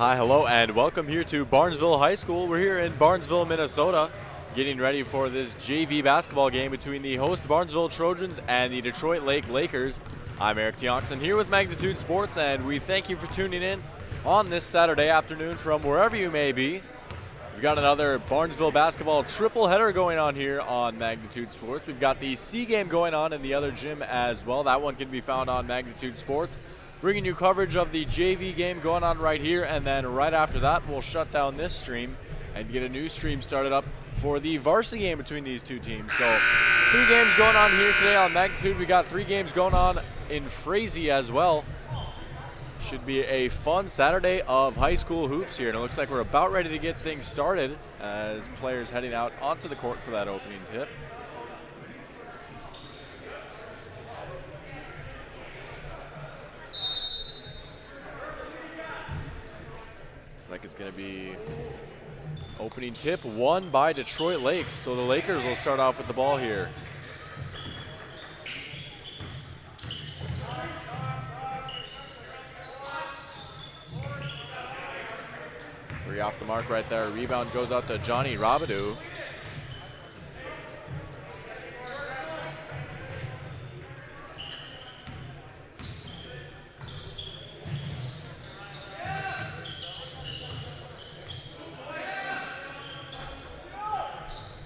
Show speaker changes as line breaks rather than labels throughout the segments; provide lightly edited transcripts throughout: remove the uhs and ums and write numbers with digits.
Hi, hello, and welcome here to Barnesville High School. We're here in Barnesville, Minnesota, getting ready for this JV basketball game between the host Barnesville Trojans and the Detroit Lake Lakers. I'm Eric Tionkson here with Magnitude Sports, and we thank you for tuning in on this Saturday afternoon from wherever you may be. We've got another Barnesville basketball triple header going on here on Magnitude Sports. We've got the C game going on in the other gym as well. That one can be found on Magnitude Sports. Bringing you coverage of the JV game going on right here, and then right after that we'll shut down this stream and get a new stream started up for the varsity game between these two teams. So 3 games going on here today on Magnitude. We got 3 games going on in Frazee as well. Should be a fun Saturday of high school hoops here, and it looks like we're about ready to get things started as players heading out onto the court for that opening tip. Looks like it's going to be opening tip won by Detroit Lakes, so the Lakers will start off with the ball here. Three off the mark right there. Rebound goes out to Johnny Rabadou.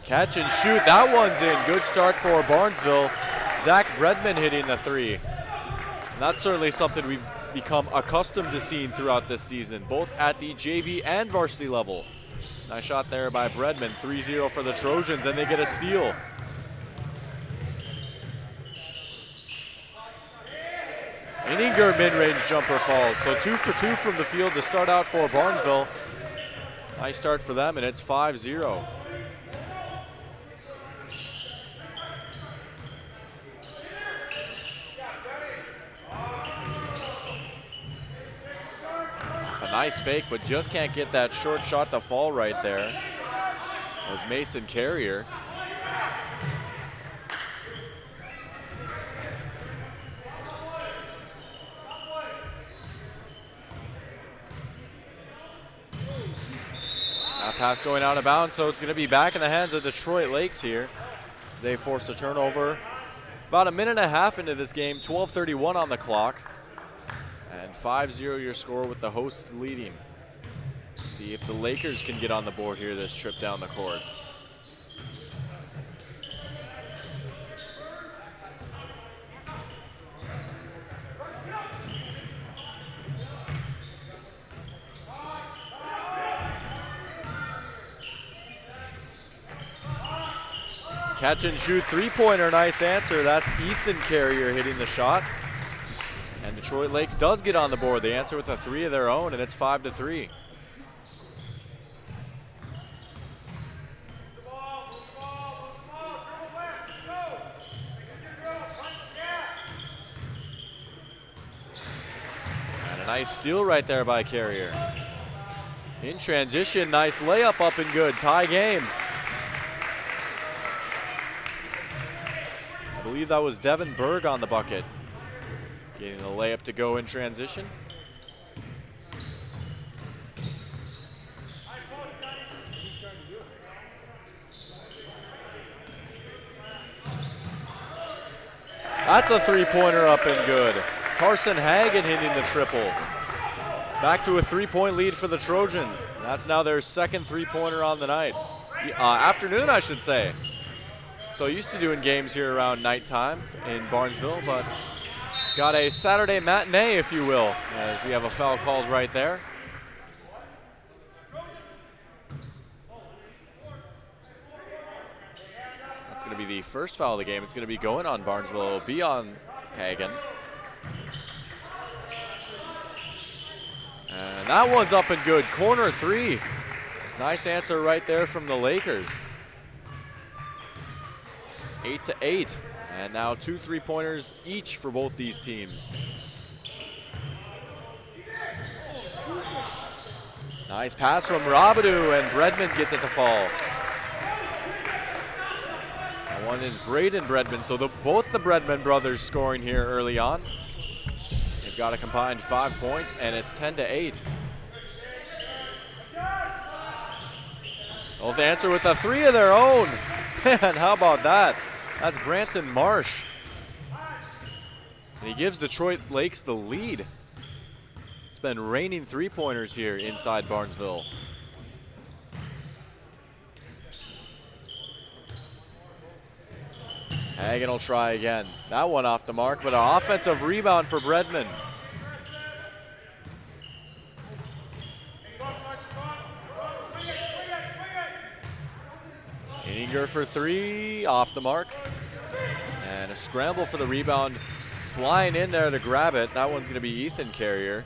Catch and shoot, that one's in. Good start for Barnesville. Zach Bredman hitting the 3. And that's certainly something we've become accustomed to seeing throughout this season, both at the JV and varsity level. Nice shot there by Bredman. 3-0 for the Trojans, and they get a steal. Inninger mid-range jumper falls, so 2 for 2 from the field to start out for Barnesville. Nice start for them, and it's 5-0. Nice fake, but just can't get that short shot to fall right there. That was Mason Carrier. That pass going out of bounds, so it's going to be back in the hands of Detroit Lakes here. They force a turnover. About a minute and a half into this game, 12:31 on the clock. And 5-0 your score with the hosts leading. See if the Lakers can get on the board here this trip down the court. Catch and shoot 3-pointer, nice answer. That's Ethan Carrier hitting the shot. And Detroit Lakes does get on the board. They answer with a 3 of their own, and it's 5-3. And a nice steal right there by Carrier. In transition, nice layup up and good. Tie game. I believe that was Devin Berg on the bucket. Getting the layup to go in transition. That's a 3-pointer up and good. Carson Hagen hitting the triple. Back to a 3-point lead for the Trojans. That's now their second 3-pointer on the night. Afternoon, I should say. So used to doing games here around nighttime in Barnesville, but got a Saturday matinee, if you will, as we have a foul called right there. That's going to be the first foul of the game. It's going to be going on Barnesville. It'll be on Hagen. And that one's up and good. Corner 3. Nice answer right there from the Lakers. 8-8. And now 2 3-pointers each for both these teams. Nice pass from Rabadou, and Bredman gets it to fall. That one is Braden Bredman, so both the Bredman brothers scoring here early on. They've got a combined 5 points, and it's 10-8. Well, they answer with a 3 of their own. Man, how about that? That's Branton Marsh. And he gives Detroit Lakes the lead. It's been raining 3-pointers here inside Barnesville. Hagen will try again. That one off the mark, but an offensive rebound for Bredman. Inninger for 3, off the mark. And a scramble for the rebound. Flying in there to grab it. That one's gonna be Ethan Carrier.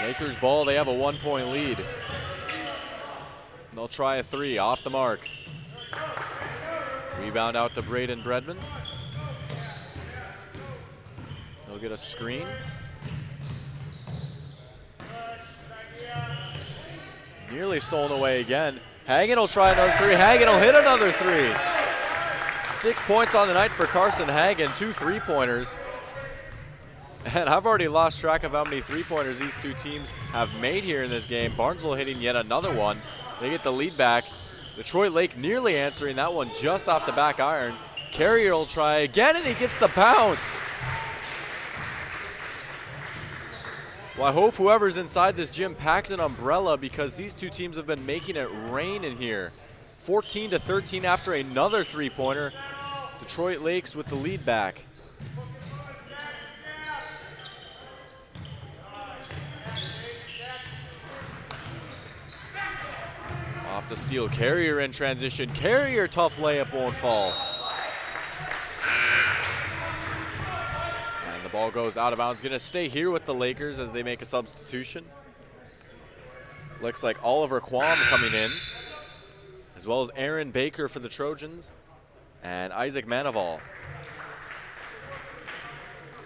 Lakers ball, they have a 1-point lead. They'll try a 3, off the mark. Rebound out to Braden Bredman. He'll get a screen. Nearly stolen away again. Hagen will try another 3. Hagen will hit another 3. 6 points on the night for Carson Hagen, 2 3-pointers. And I've already lost track of how many 3-pointers these two teams have made here in this game. Barnesville hitting yet another one. They get the lead back. Detroit Lake nearly answering that one just off the back iron. Carrier will try again, and he gets the bounce. Well, I hope whoever's inside this gym packed an umbrella, because these two teams have been making it rain in here. 14-13 after another 3-pointer. Detroit Lakes with the lead back. Off the steal, Carrier in transition. Carrier, tough layup, won't fall. And the ball goes out of bounds. Gonna stay here with the Lakers as they make a substitution. Looks like Oliver Quam coming in, as well as Aaron Baker for the Trojans and Isaac Manival.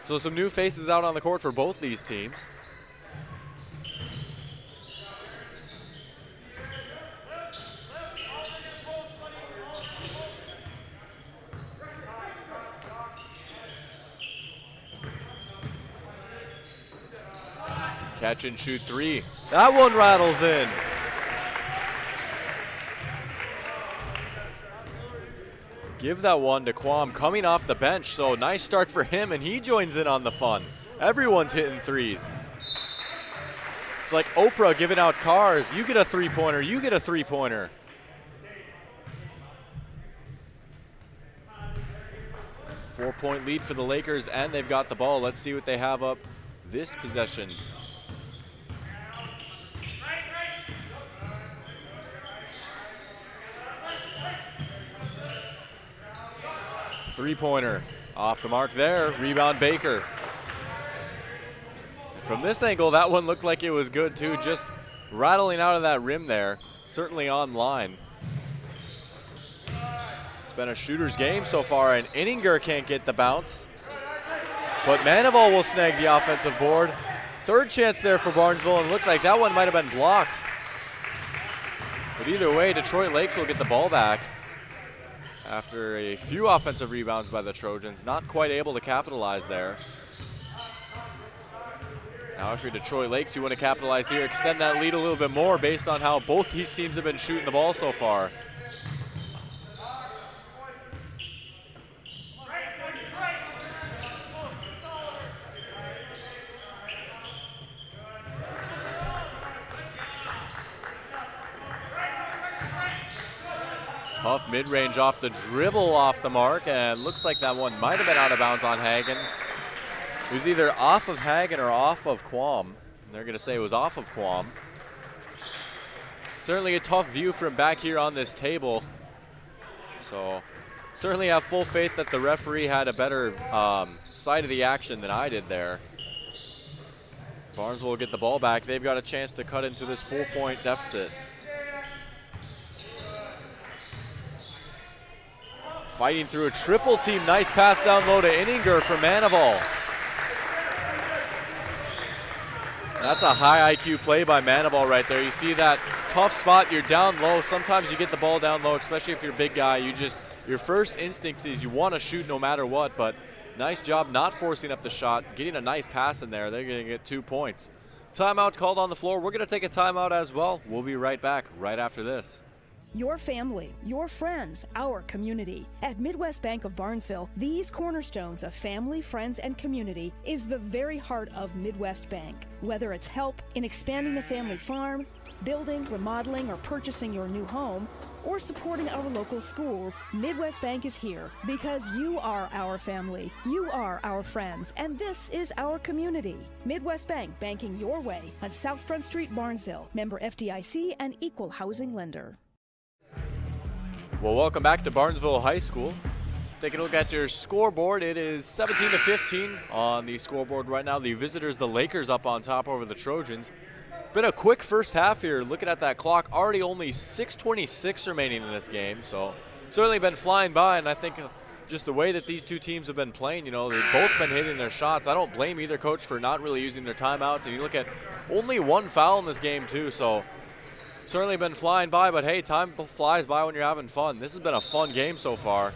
So some new faces out on the court for both these teams. Catch and shoot 3. That one rattles in. Give that one to Quam coming off the bench. So nice start for him, and he joins in on the fun. Everyone's hitting 3s. It's like Oprah giving out cars. You get a 3-pointer, you get a 3-pointer. Four-point lead for the Lakers, and they've got the ball. Let's see what they have up this possession. Three-pointer off the mark there. Rebound Baker. From this angle, that one looked like it was good too. Just rattling out of that rim there. Certainly on line. It's been a shooter's game so far, and Inninger can't get the bounce. But Manival will snag the offensive board. Third chance there for Barnesville, and looked like that one might have been blocked. But either way, Detroit Lakes will get the ball back after a few offensive rebounds by the Trojans. Not quite able to capitalize there. Now if you're Detroit Lakes, you want to capitalize here, extend that lead a little bit more based on how both these teams have been shooting the ball so far. Tough mid-range off the dribble, off the mark, and looks like that one might have been out of bounds on Hagen. It was either off of Hagen or off of Quam. They're going to say it was off of Quam. Certainly a tough view from back here on this table. So certainly have full faith that the referee had a better side of the action than I did there. Barnesville will get the ball back. They've got a chance to cut into this 4-point deficit. Fighting through a triple team. Nice pass down low to Inninger for Manival. That's a high IQ play by Manival right there. You see that tough spot, you're down low. Sometimes you get the ball down low, especially if you're a big guy. Your first instinct is you want to shoot no matter what, but nice job not forcing up the shot, getting a nice pass in there. They're going to get 2 points. Timeout called on the floor. We're going to take a timeout as well. We'll be right back right after this.
Your family, your friends, our community. At Midwest Bank of Barnesville, these cornerstones of family, friends, and community is the very heart of Midwest Bank. Whether it's help in expanding the family farm, building, remodeling, or purchasing your new home, or supporting our local schools, Midwest Bank is here because you are our family, you are our friends, and this is our community. Midwest Bank, banking your way on South Front Street, Barnesville. Member FDIC and equal housing lender.
Well, welcome back to Barnesville High School. Taking a look at your scoreboard, it is 17-15 on the scoreboard right now. The visitors, the Lakers, up on top over the Trojans. Been a quick first half here. Looking at that clock, already only 6:26 remaining in this game. So certainly been flying by, and I think just the way that these two teams have been playing, you know, they've both been hitting their shots. I don't blame either coach for not really using their timeouts. And you look at only one foul in this game too, so certainly been flying by, but hey, time flies by when you're having fun. This has been a fun game so far.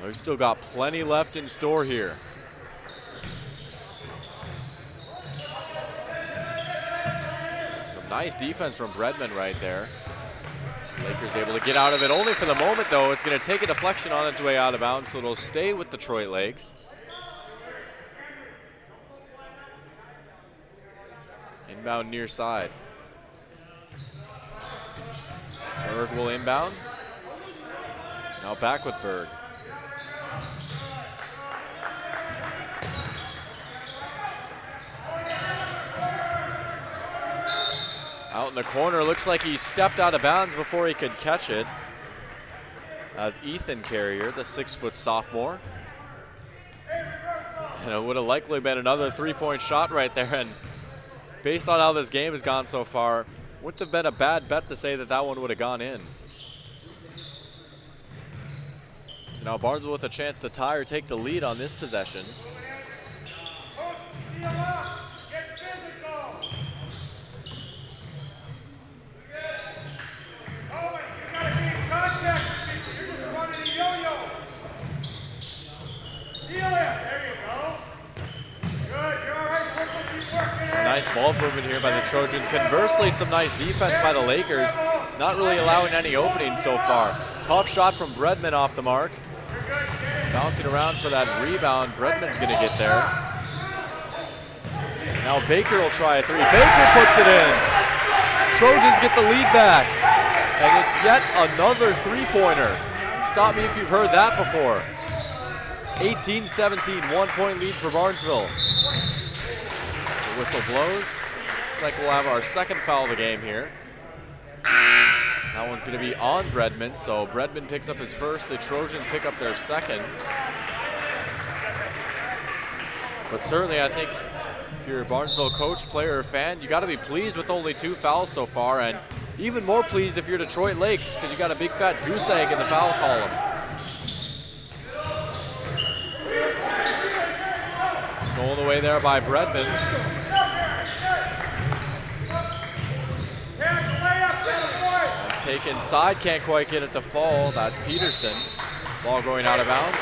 We've still got plenty left in store here. Some nice defense from Bredman right there. Lakers able to get out of it only for the moment, though. It's going to take a deflection on its way out of bounds, so it'll stay with Detroit Lakes. Inbound near side. Berg will inbound. Now back with Berg. Out in the corner, looks like he stepped out of bounds before he could catch it. As Ethan Carrier, the 6-foot sophomore. And it would have likely been another three-point shot right there. And based on how this game has gone so far, wouldn't have been a bad bet to say that that one would have gone in. So now Barnesville with a chance to tie or take the lead on this possession. Nice ball movement here by the Trojans. Conversely, some nice defense by the Lakers. Not really allowing any openings so far. Tough shot from Bredman off the mark. Bouncing around for that rebound. Bredman's going to get there. Now Baker will try a three. Baker puts it in. Trojans get the lead back. And it's yet another three-pointer. Stop me if you've heard that before. 18-17, 1-point lead for Barnesville. The whistle blows. Looks like we'll have our second foul of the game here. That one's going to be on Bredman, so Bredman picks up his first. The Trojans pick up their second. But certainly, I think if you're a Barnesville coach, player, or fan, you got to be pleased with only 2 fouls so far, and even more pleased if you're Detroit Lakes, because you got a big fat goose egg in the foul column. Stolen away there by Bredman. That's taken inside, can't quite get it to fall. That's Peterson. Ball going out of bounds.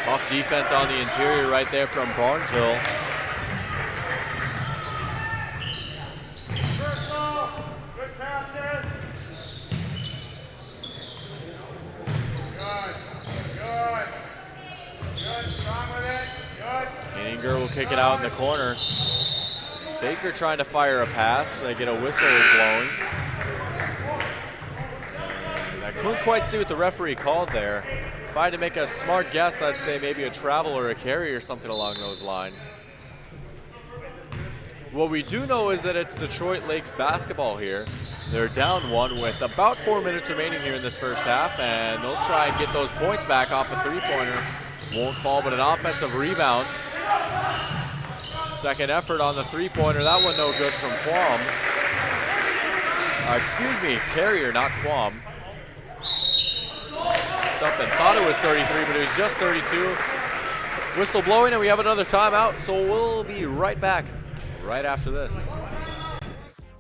Tough defense on the interior right there from Barnesville. Henninger will kick it out in the corner. Baker trying to fire a pass. They get a whistle blowing. And I couldn't quite see what the referee called there. If I had to make a smart guess, I'd say maybe a travel or a carry or something along those lines. What we do know is that it's Detroit Lakes basketball here. They're down 1 with about 4 minutes remaining here in this first half, and they'll try and get those points back off a three-pointer. Won't fall, but an offensive rebound. Second effort on the three-pointer. That one no good from Quam. Excuse me, Carrier, not Quam. up and thought it was 33, but it was just 32. Whistle blowing, and we have another timeout, so we'll be right back right after this.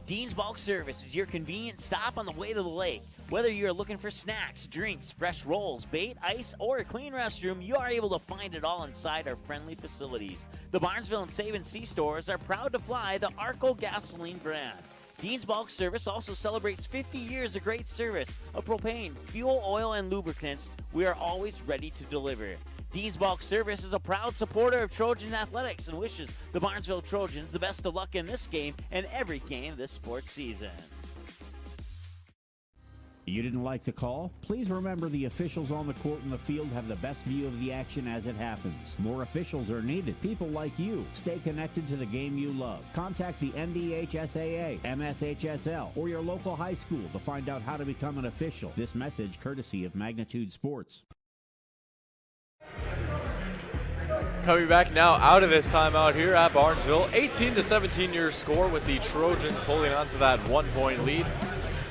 Dean's Bulk Service is your convenient stop on the way to the lake. Whether you're looking for snacks, drinks, fresh rolls, bait, ice, or a clean restroom, you are able to find it all inside our friendly facilities. The Barnesville and Save and Sea stores are proud to fly the Arco gasoline brand. Dean's Bulk Service also celebrates 50 years of great service of propane, fuel, oil, and lubricants. We are always ready to deliver. Dean's Bulk Service is a proud supporter of Trojan athletics and wishes the Barnesville Trojans the best of luck in this game and every game this sports season.
You didn't like the call? Please remember the officials on the court and the field have the best view of the action as it happens. More officials are needed. People like you. Stay connected to the game you love. Contact the NDHSAA, MSHSL, or your local high school to find out how to become an official. This message courtesy of Magnitude Sports.
Coming back now out of this timeout here at Barnesville. 18-17 your score with the Trojans holding on to that 1-point lead.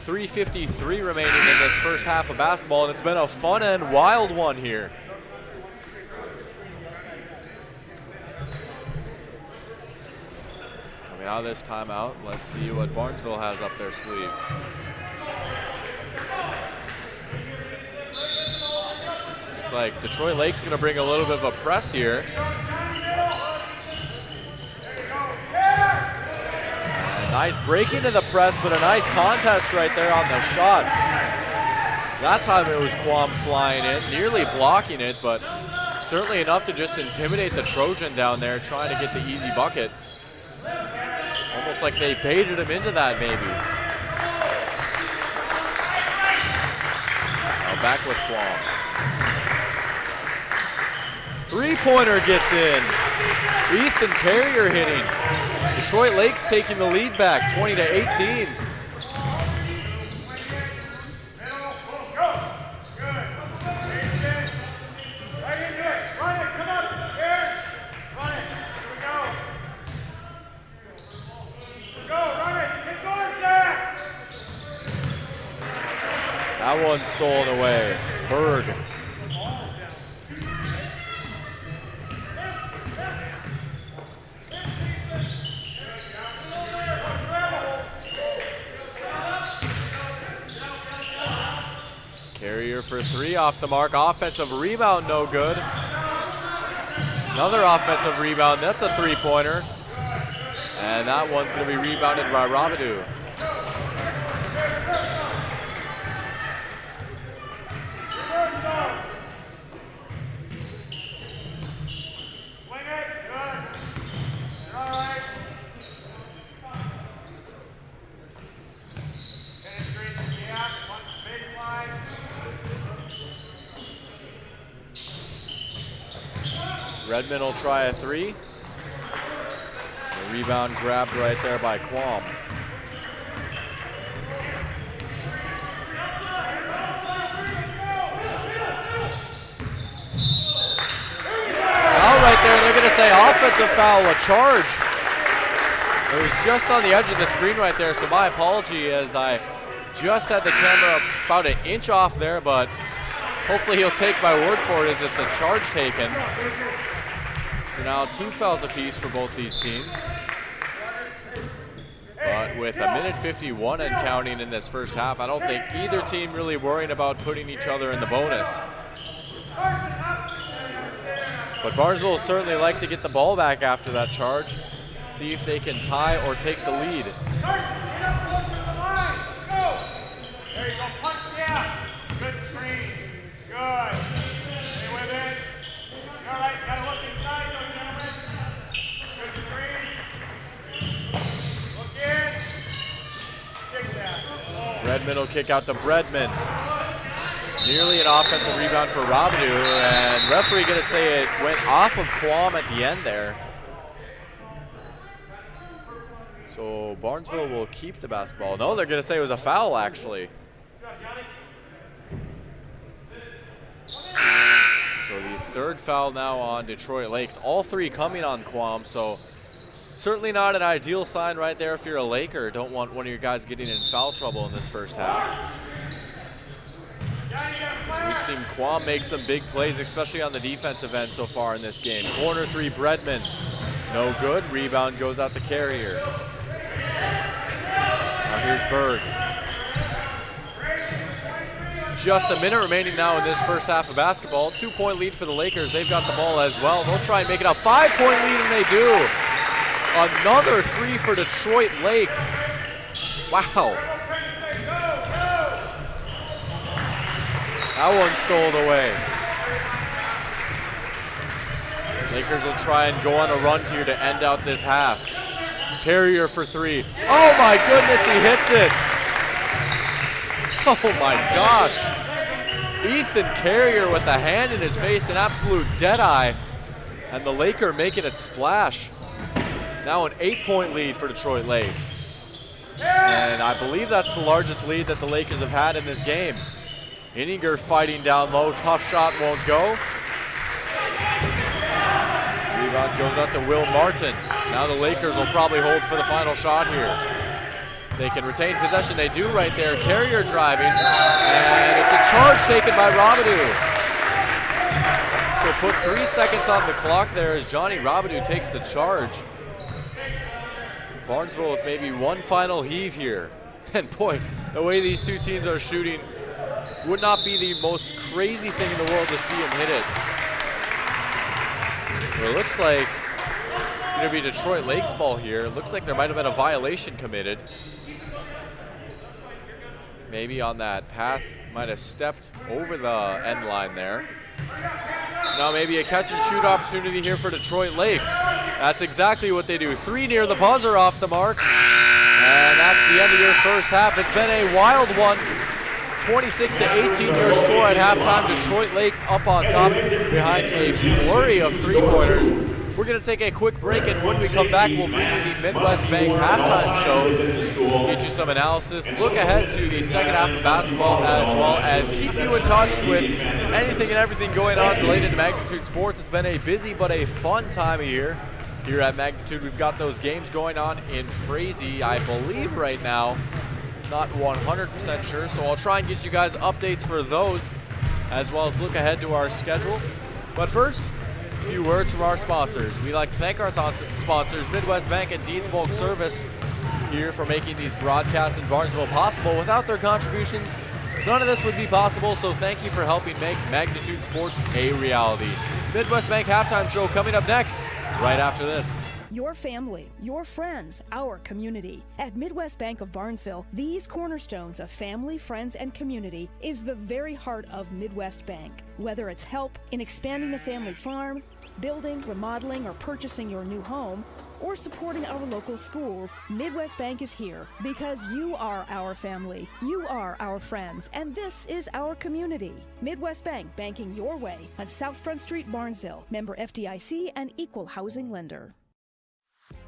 3:53 remaining in this first half of basketball, and it's been a fun and wild one here. Coming out of this timeout, let's see what Barnesville has up their sleeve. Looks like Detroit Lake's going to bring a little bit of a press here. Nice break into the press, but a nice contest right there on the shot. That time it was Quam flying in, nearly blocking it, but certainly enough to just intimidate the Trojan down there, trying to get the easy bucket. Almost like they baited him into that, maybe. Now back with Quam. Three-pointer gets in. Ethan Carrier hitting. Detroit Lake's taking the lead back, 20-18. That one's stolen away. Berg. Carrier for three, off the mark. Offensive rebound, no good. Another offensive rebound, that's a three-pointer. And that one's going to be rebounded by Rabidou. Redmond will try a three. The rebound grabbed right there by Quam. Foul right there. They're going to say offensive foul, a charge. It was just on the edge of the screen right there, so my apology as I just had the camera about an inch off there, but hopefully he'll take my word for it as it's a charge taken. So now 2 fouls apiece for both these teams. But with a minute 51 and counting in this first half, I don't think either team really worrying about putting each other in the bonus. But Barnesville will certainly like to get the ball back after that charge. See if they can tie or take the lead.
There you go, punch down. Good screen. Good. Stay with it. All right, gotta look inside though, gentlemen. Good screen. Look in. Stick that.
Redmond will kick out to Bredman. Nearly an offensive rebound for Rabidou, and referee gonna say it went off of Quam at the end there. So Barnesville will keep the basketball. No, they're gonna say it was a foul actually. So the third foul now on Detroit Lakes. All three coming on Quam, so certainly not an ideal sign right there if you're a Laker. Don't want one of your guys getting in foul trouble in this first half. We've seen Quam make some big plays, especially on the defensive end so far in this game. Corner three, Bredman. No good. Rebound goes out to Carrier. Now here's Berg. Just a minute remaining now in this first half of basketball. 2-point lead for the Lakers. They've got the ball as well. They'll try and make it a 5-point lead, and they do. Another three for Detroit Lakes. Wow. That one stole it away. Lakers will try and go on a run here to end out this half. Carrier for three. Oh my goodness, he hits it. Oh my gosh. Ethan Carrier with a hand in his face, an absolute deadeye. And the Laker making it splash. Now an 8-point lead for Detroit Lakes. And I believe that's the largest lead that the Lakers have had in this game. Inninger fighting down low, tough shot won't go. Rebound goes out to Will Martin. Now the Lakers will probably hold for the final shot here. If they can retain possession, they do right there. Carrier driving, and it's a charge taken by Robidoux. So put 3 seconds on the clock there as Johnny Robidoux takes the charge. Barnesville with maybe one final heave here. And boy, the way these two teams are shooting would not be the most crazy thing in the world to see him hit it. But it looks like it's going to be Detroit Lakes ball here. It looks like there might have been a violation committed. Maybe on that pass, might have stepped over the end line there. So now maybe a catch and shoot opportunity here for Detroit Lakes. That's exactly what they do. 3 near the buzzer off the mark. And that's the end of your first half. It's been a wild one. 26-18 your score at halftime. Detroit Lakes up on top behind a flurry of three-pointers. We're going to take a quick break, and when we come back, we'll bring you the Midwest Bank halftime show, get you some analysis, look ahead to the second half of basketball, as well as keep you in touch with anything and everything going on related to Magnitude Sports. It's been a busy but a fun time of year here at Magnitude. We've got those games going on in Frazee, I believe right now. Not 100% sure, so I'll try and get you guys updates for those, as well as look ahead to our schedule. But first, a few words from our sponsors. We'd like to thank our sponsors, Midwest Bank and Dean's Bulk Service, here for making these broadcasts in Barnesville possible. Without their contributions, none of this would be possible, so thank you for helping make Magnitude Sports a reality. Midwest Bank halftime show coming up next, right after this.
Your family, your friends, our community. At Midwest Bank of Barnesville, these cornerstones of family, friends, and community is the very heart of Midwest Bank. Whether it's help in expanding the family farm, building, remodeling, or purchasing your new home, or supporting our local schools, Midwest Bank is here because you are our family, you are our friends, and this is our community. Midwest Bank, banking your way on South Front Street, Barnesville. Member FDIC and equal housing lender.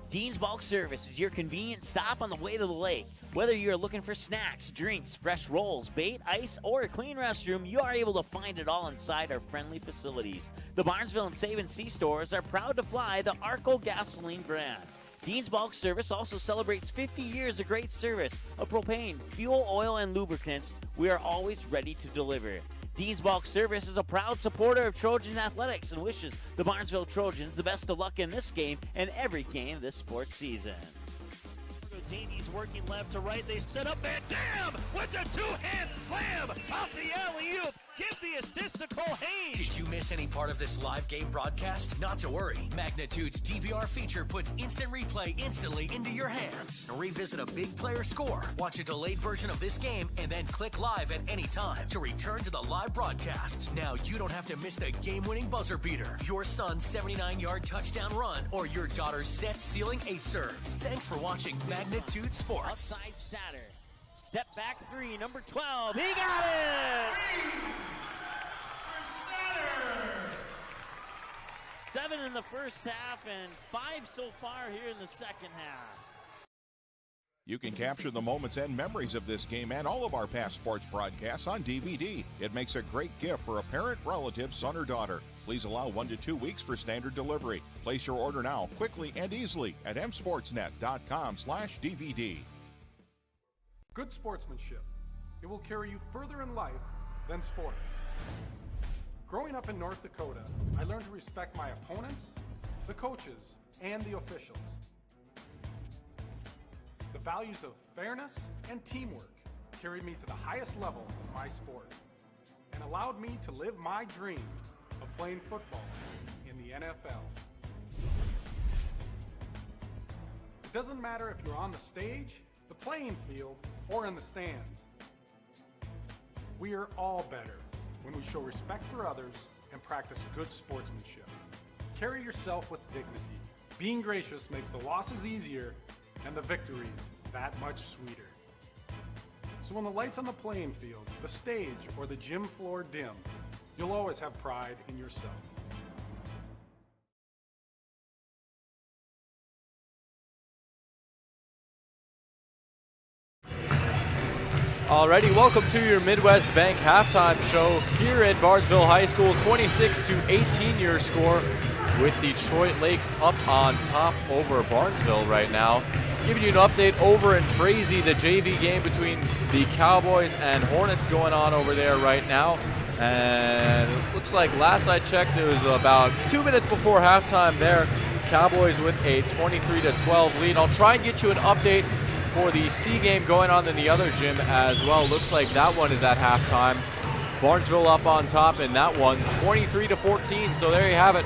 Dean's Bulk Service is your convenient stop on the way to the lake. Whether you're looking for snacks, drinks, fresh rolls, bait, ice, or a clean restroom, you are able to find it all inside our friendly facilities. The Barnesville and Save & See stores are proud to fly the Arco gasoline brand. Dean's Bulk Service also celebrates 50 years of great service of propane, fuel, oil, and lubricants. We are always ready to deliver. Dean's Bulk Service is a proud supporter of Trojan Athletics and wishes the Barnesville Trojans the best of luck in this game and every game this sports season.
Davies working left to right. They set up and damn with the two-hand slam off the alley-oop. Give the assist to Cole Haynes.
Did you miss any part of this live game broadcast? Not to worry. Magnitude's DVR feature puts instant replay instantly into your hands. Revisit a big player score, watch a delayed version of this game, and then click live at any time to return to the live broadcast. Now you don't have to miss the game-winning buzzer beater, your son's 79-yard touchdown run, or your daughter's set-sealing ace serve. Thanks for watching Magnitude Sports.
Outside Satter. Step back three, number 12. He got it! 7 in the first half and 5 so far here in the second half.
You can capture the moments and memories of this game and all of our past sports broadcasts on DVD. It makes a great gift for a parent, relative, son, or daughter. Please allow 1 to 2 weeks for standard delivery. Place your order now, quickly and easily at msportsnet.com/DVD.
Good sportsmanship. It will carry you further in life than sports. Growing up in North Dakota, I learned to respect my opponents, the coaches, and the officials. The values of fairness and teamwork carried me to the highest level of my sport and allowed me to live my dream of playing football in the NFL. It doesn't matter if you're on the stage, the playing field, or in the stands. We are all better when we show respect for others and practice good sportsmanship. Carry yourself with dignity. Being gracious makes the losses easier and the victories that much sweeter. So when the lights on the playing field, the stage, or the gym floor dim, you'll always have pride in yourself.
Alrighty, welcome to your Midwest Bank halftime show here at Barnesville High School. 26-18 your score with Detroit Lakes up on top over Barnesville right now. Giving you an update over in Frazee, the JV game between the Cowboys and Hornets going on over there right now. And it looks like last I checked it was about 2 minutes before halftime there. Cowboys with a 23-12 lead. I'll try and get you an update for the C game going on in the other gym as well. Looks like that one is at halftime. Barnesville up on top in that one, 23-14. So there you have it.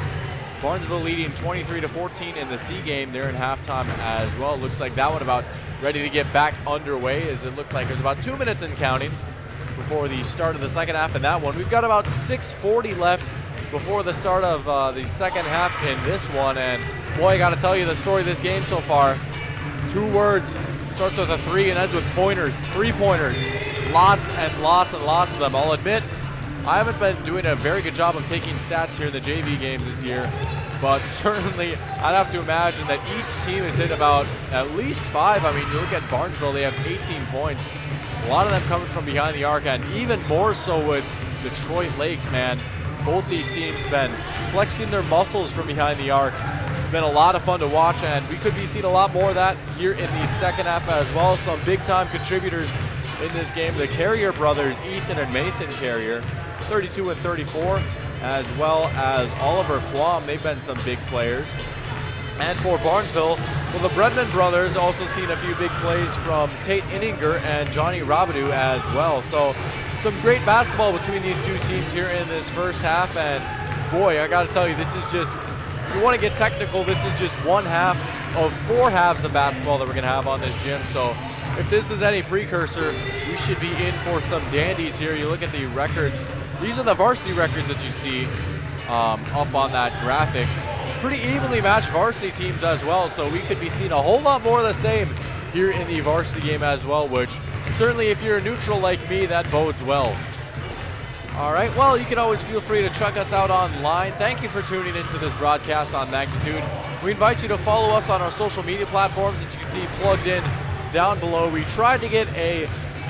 Barnesville leading 23-14 in the C game there in halftime as well. Looks like that one about ready to get back underway, as it looked like there's about 2 minutes and counting before the start of the second half in that one. We've got about 6:40 left before the start of the second half in this one. And boy, I got to tell you the story of this game so far. 2 words. Starts with a 3 and ends with pointers, 3-pointers. Lots and lots and lots of them. I'll admit, I haven't been doing a very good job of taking stats here in the JV games this year, but certainly I'd have to imagine that each team has hit about at least 5. I mean, you look at Barnesville, they have 18 points. A lot of them coming from behind the arc, and even more so with Detroit Lakes, man. Both these teams have been flexing their muscles from behind the arc. Been a lot of fun to watch, and we could be seeing a lot more of that here in the second half as well. Some big time contributors in this game, the Carrier brothers, Ethan and Mason Carrier, 32 and 34, as well as Oliver Quam. They've been some big players. And for Barnesville, well, the Bredman brothers also seen a few big plays from Tate Inninger and Johnny Rabidou as well. So some great basketball between these two teams here in this first half, and boy, I got to tell you, this is just, if you want to get technical, this is just one half of 4 halves of basketball that we're going to have on this gym. So if this is any precursor, we should be in for some dandies here. You look at the records. These are the varsity records that you see up on that graphic. Pretty evenly matched varsity teams as well, so we could be seeing a whole lot more of the same here in the varsity game as well, which certainly if you're a neutral like me, that bodes well. All right, well, you can always feel free to check us out online. Thank you for tuning into this broadcast on Magnitude. We invite you to follow us on our social media platforms that you can see plugged in down below. We tried to get a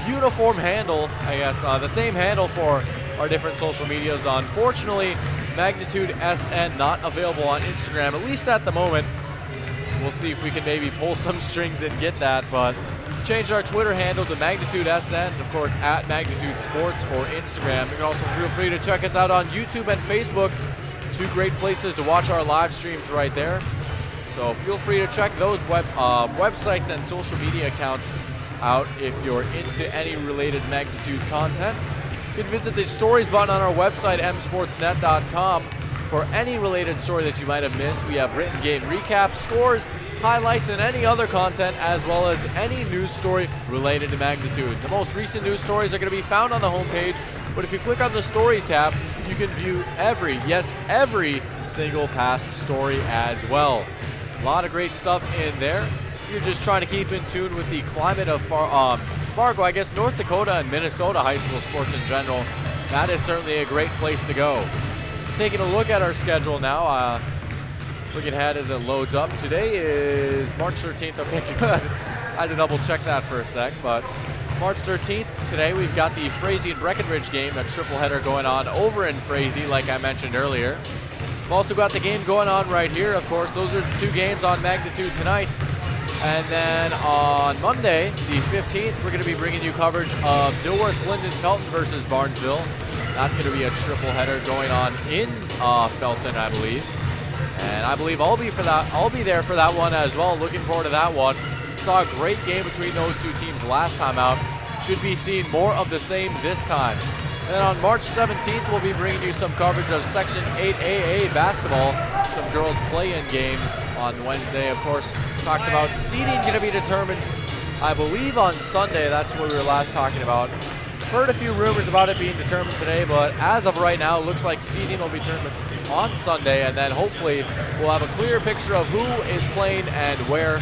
uniform handle, I guess, the same handle for our different social medias. Unfortunately, Magnitude SN not available on Instagram, at least at the moment. We'll see if we can maybe pull some strings and get that, but changed our Twitter handle to Magnitude SN, of course, at Magnitude Sports for Instagram. You can also feel free to check us out on YouTube and Facebook. 2 great places to watch our live streams right there. So feel free to check those websites and social media accounts out if you're into any related Magnitude content. You can visit the stories button on our website, msportsnet.com, for any related story that you might have missed. We have written game recaps, scores, highlights, and any other content, as well as any news story related to Magnitude. The most recent news stories are going to be found on the homepage, but if you click on the Stories tab, you can view every single past story as well. A lot of great stuff in there. If you're just trying to keep in tune with the climate of Fargo, I guess North Dakota and Minnesota high school sports in general, that is certainly a great place to go. Taking a look at our schedule now, looking ahead as it loads up. Today is March 13th. Okay, good. I had to double check that for a sec, but March 13th, today we've got the Frazee and Breckenridge game, a triple header going on over in Frazee, like I mentioned earlier. We've also got the game going on right here, of course. Those are the 2 games on Magnitude tonight. And then on Monday, the 15th, we're going to be bringing you coverage of Dilworth, Linden, Felton versus Barnesville. That's going to be a triple header going on in Felton, I believe. And I believe I'll be there for that one as well. Looking forward to that one. Saw a great game between those two teams last time out. Should be seeing more of the same this time. And then on March 17th, we'll be bringing you some coverage of Section 8AA basketball, some girls play-in games on Wednesday. Of course, talked about seeding going to be determined, I believe, on Sunday. That's what we were last talking about. Heard a few rumors about it being determined today, but as of right now, it looks like seeding will be determined on Sunday, and then hopefully we'll have a clearer picture of who is playing and where,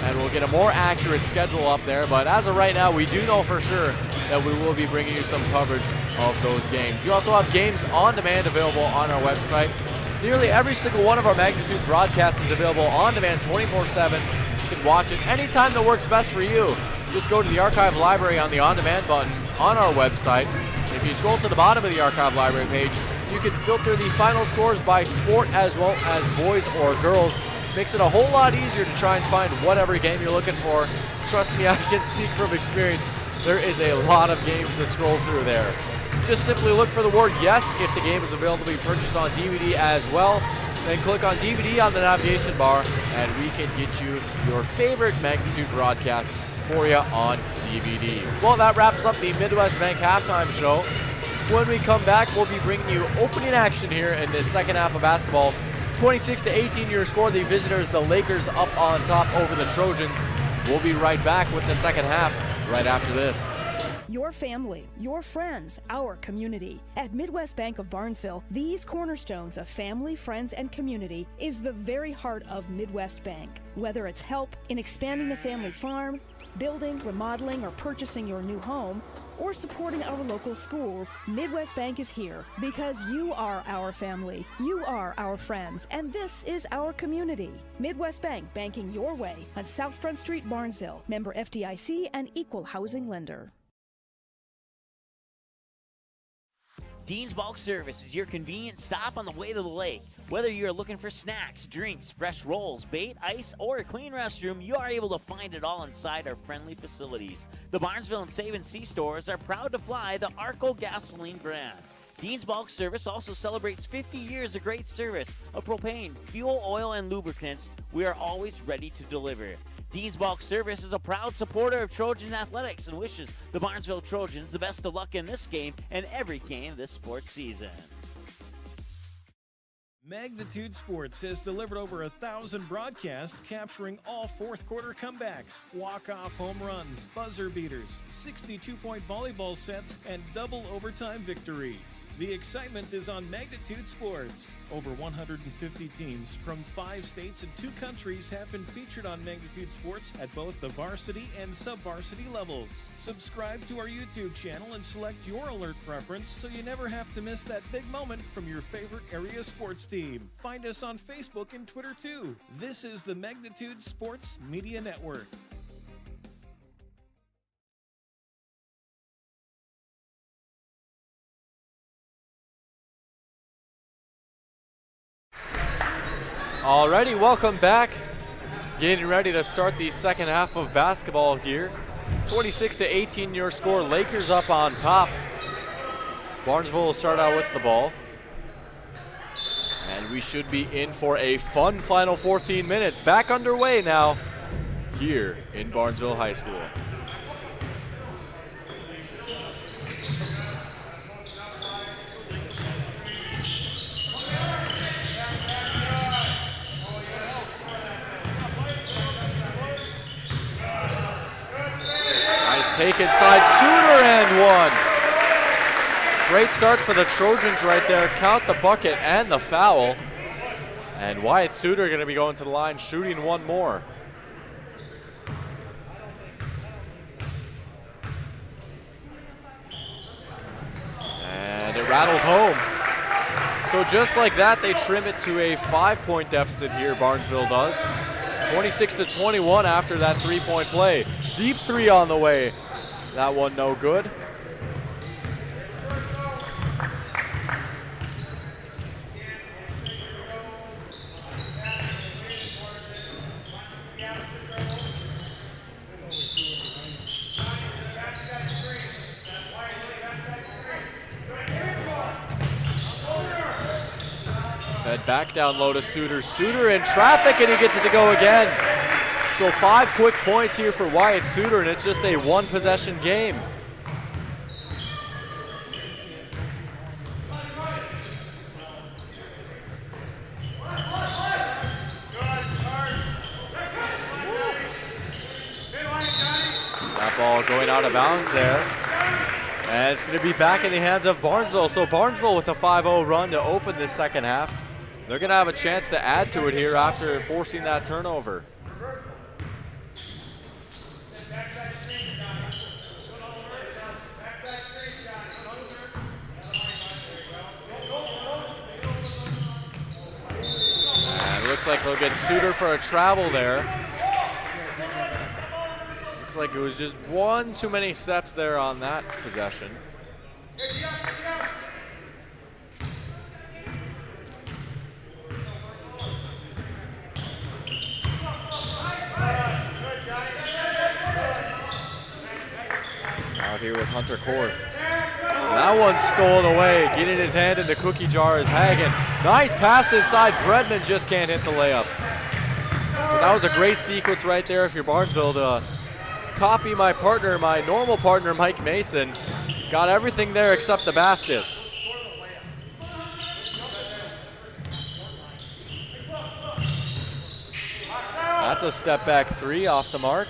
and we'll get a more accurate schedule up there. But as of right now, we do know for sure that we will be bringing you some coverage of those games. You also have games on demand available on our website. Nearly every single one of our Magnitude broadcasts is available on demand 24/7. You can watch it anytime that works best for you. Just go to the archive library on the on-demand button on our website. If you scroll to the bottom of the archive library page, you can filter the final scores by sport as well as boys or girls. Makes it a whole lot easier to try and find whatever game you're looking for. Trust me, I can speak from experience. There is a lot of games to scroll through there. Just simply look for the word yes if the game is available to be purchased on DVD as well. Then click on DVD on the navigation bar and we can get you your favorite Magnitude broadcast for you on DVD. Well, that wraps up the Midwest Bank halftime show. When we come back, we'll be bringing you opening action here in the second half of basketball. 26-18 your score. The visitors, the Lakers, up on top over the Trojans. We'll be right back with the second half right after this.
Your family, your friends, our community. At Midwest Bank of Barnesville, these cornerstones of family, friends, and community is the very heart of Midwest Bank. Whether it's help in expanding the family farm, building, remodeling, or purchasing your new home, or supporting our local schools, Midwest Bank is here because you are our family, you are our friends, and this is our community. Midwest Bank, banking your way on South Front Street, Barnesville. Member FDIC and equal housing lender.
Dean's Bulk Service is your convenient stop on the way to the lake. Whether you're looking for snacks, drinks, fresh rolls, bait, ice, or a clean restroom, you are able to find it all inside our friendly facilities. The Barnesville and Save and See stores are proud to fly the Arco gasoline brand. Dean's Bulk Service also celebrates 50 years of great service of propane, fuel, oil, and lubricants. We are always ready to deliver. Dean's Bulk Service is a proud supporter of Trojan athletics and wishes the Barnesville Trojans the best of luck in this game and every game this sports season.
Magnitude Sports has delivered over 1,000 broadcasts capturing all fourth quarter comebacks, walk-off home runs, buzzer beaters, 62-point volleyball sets, and double overtime victories. The excitement is on Magnitude Sports. Over 150 teams from 5 states and 2 countries have been featured on Magnitude Sports at both the varsity and sub-varsity levels. Subscribe to our YouTube channel and select your alert preference so you never have to miss that big moment from your favorite area sports team. Find us on Facebook and Twitter too. This is the Magnitude Sports Media Network.
Alrighty, welcome back. Getting ready to start the second half of basketball here. 26-18 your score. Lakers up on top. Barnesville will start out with the ball. And we should be in for a fun final 14 minutes. Back underway now here in Barnesville High School. Take inside, Suter and one. Great starts for the Trojans right there. Count the bucket and the foul. And Wyatt Suter going to be going to the line, shooting one more. And it rattles home. So just like that, they trim it to a 5-point deficit here, Barnesville does. 26-21 after that 3-point play. Deep three on the way. That one no good. Side back down low to Suter. Suter in traffic, and he gets it to go again. So 5 quick points here for Wyatt Suter, and it's just a 1-possession game. That ball going out of bounds there. And it's going to be back in the hands of Barnesville. So Barnesville with a 5-0 run to open this second half. They're going to have a chance to add to it here after forcing that turnover. And it looks like they'll get Suter for a travel there. Looks like it was just one too many steps there on that possession. Out here with Hunter Korth. That one's stolen away. Getting his hand in the cookie jar is Hagen. Nice pass inside. Bredman just can't hit the layup. But that was a great sequence right there if you're Barnesville to copy my partner, my normal partner, Mike Mason. Got everything there except the basket. That's a step back 3 off the mark.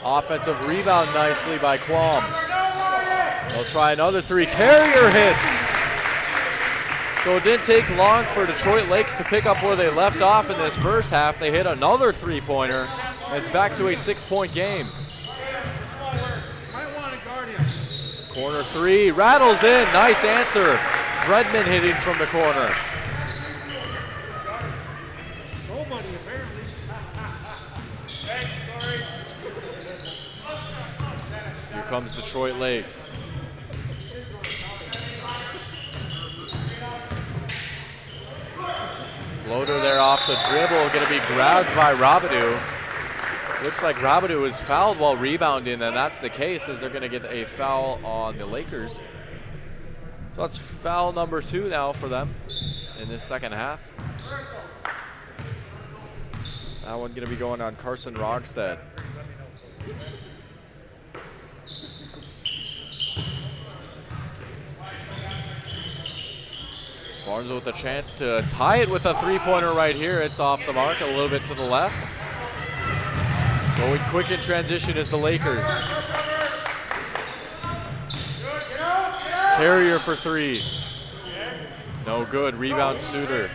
Offensive rebound nicely by Quam. They'll try another 3. Carrier hits. So it didn't take long for Detroit Lakes to pick up where they left off in this first half. They hit another 3-pointer. It's back to a 6-point game. Corner 3, rattles in, nice answer. Redmond hitting from the corner. Here comes Detroit Lakes. Floater there off the dribble, going to be grabbed by Robidoux. Looks like Robidoux was fouled while rebounding, and that's the case as they're going to get a foul on the Lakers. So that's foul number 2 now for them in this second half. That one going to be going on Carson Rogstead. Barnesville with a chance to tie it with a 3-pointer right here. It's off the mark, a little bit to the left. Going quick in transition is the Lakers. Carrier for 3. No good. Rebound Suter.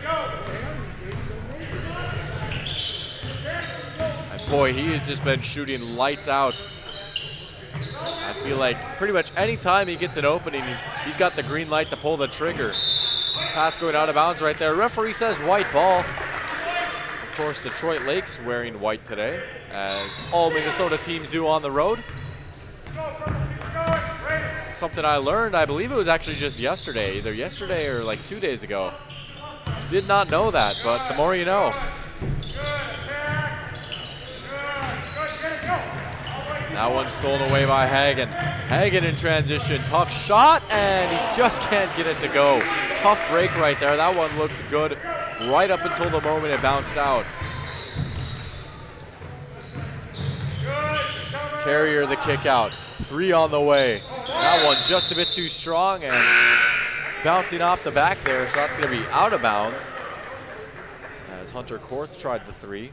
And boy, he has just been shooting lights out. I feel like pretty much any time he gets an opening, he's got the green light to pull the trigger. Pass going out of bounds right there. Referee says white ball. Of course, Detroit Lakes wearing white today, as all Minnesota teams do on the road. Something I learned, I believe it was actually just yesterday, either yesterday or like 2 days ago. Did not know that, but the more you know. That one's stolen away by Hagen. Hagen in transition, tough shot, and he just can't get it to go. Tough break right there. That one looked good right up until the moment it bounced out. Carrier the kick out. 3 on the way. That one just a bit too strong and bouncing off the back there, so that's going to be out of bounds as Hunter Korth tried the 3.